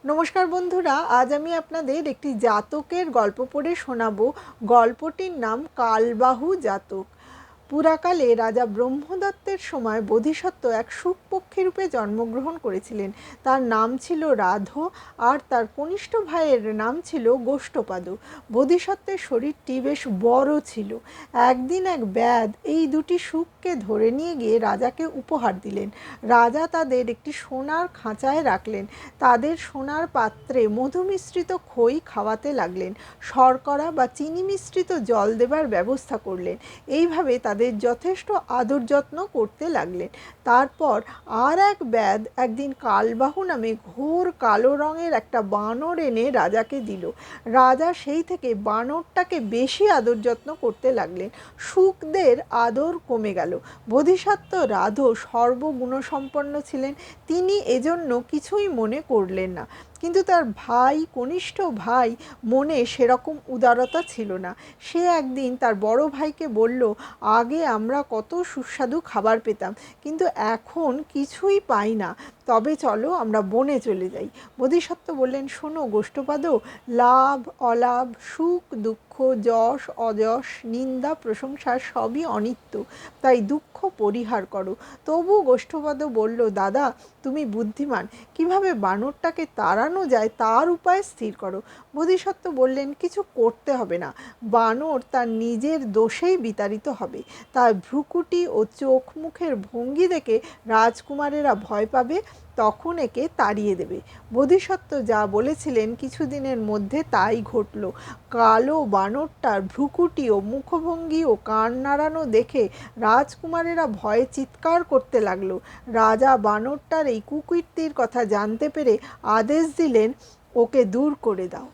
নমস্কার বন্ধুরা, আজ আমি আপনাদের একটি জাতকের গল্প পড়ে শোনাবো। গল্পটির নাম কালবাহু জাতক। পুরাকালে রাজা ব্রহ্মদত্তের সময় বোধিসত্ত্ব এক শুকপক্ষী রূপে জন্মগ্রহণ করেছিলেন। তার নাম ছিল রাধ, আর তার কনিষ্ঠ ভাইয়ের নাম ছিল গোষ্ঠপাদ। বোধিসত্ত্বের শরীরটি বেশ বড় ছিল। একদিন এক ব্যাধ এই দুটি শুককে ধরে নিয়ে গিয়ে রাজাকে উপহার দিলেন। রাজা তাদের একটি সোনার খাঁচায় রাখলেন। তাদের সোনার পাত্রে মধু মিশ্রিত খই খাওয়াতে লাগলেন, শর্করা বা চিনি মিশ্রিত জল দেবার ব্যবস্থা করলেন। এইভাবে তাদের যথেষ্ট আদর যত্ন করতে লাগলেন। তারপর আর এক ব্যাধ একদিন কালবাহু নামে ঘোর কালো রঙের একটা বানর এনে রাজাকে দিল। রাজা সেই থেকে বানরটাকে বেশি আদর যত্ন করতে লাগলেন। শুকদের আদর কমে গেল। বোধিসত্ত্ব রাধ সর্বগুণসম্পন্ন ছিলেন। তিনি এজন্য কিছুই মনে করলেন না। কিন্তু তার ভাই, কনিষ্ঠ ভাই, মনে সেরকম উদারতা ছিল না। সে একদিন তার বড় ভাইকে বলল, আগে আমরা কত সুস্বাদু খাবার পেতাম, কিন্তু এখন কিছুই পাই না। তবে চলো আমরা বনে চলে যাই। বোধিসত্ত্ব বললেন, শোনো গোষ্ঠপাদ, লাভ অলাভ, সুখ দুঃখ, যশ অযশ, নিন্দা প্রশংসা সবই অনিত্য, তাই দুঃখ পরিহার করো। তবু গোষ্ঠপাদ বলল, দাদা তুমি বুদ্ধিমান, কিভাবে বানরটাকে তাড়ানো যায় তার উপায় স্থির করো। বোধিসত্ত্ব বললেন, কিছু করতে হবে না, বানর তার নিজের দোষেই বিতাড়িত হবে। তার ভ্রুকুটি ও চোখ মুখের ভঙ্গি দেখে রাজকুমারেরা ভয় পাবে, তখন একে তাড়িয়ে দেবে। বোধিসত্ত্ব যা বলেছিলেন কিছুদিনের মধ্যে তাই ঘটল। কালো বানরটার ভ্রুকুটি ও মুখভঙ্গি ও কান নাড়ানো দেখে রাজকুমারেরা ভয়ে চিৎকার করতে লাগলো। রাজা বানরটার এই কুকীর্তির কথা জানতে পেরে আদেশ দিলেন, ওকে দূর করে দাও।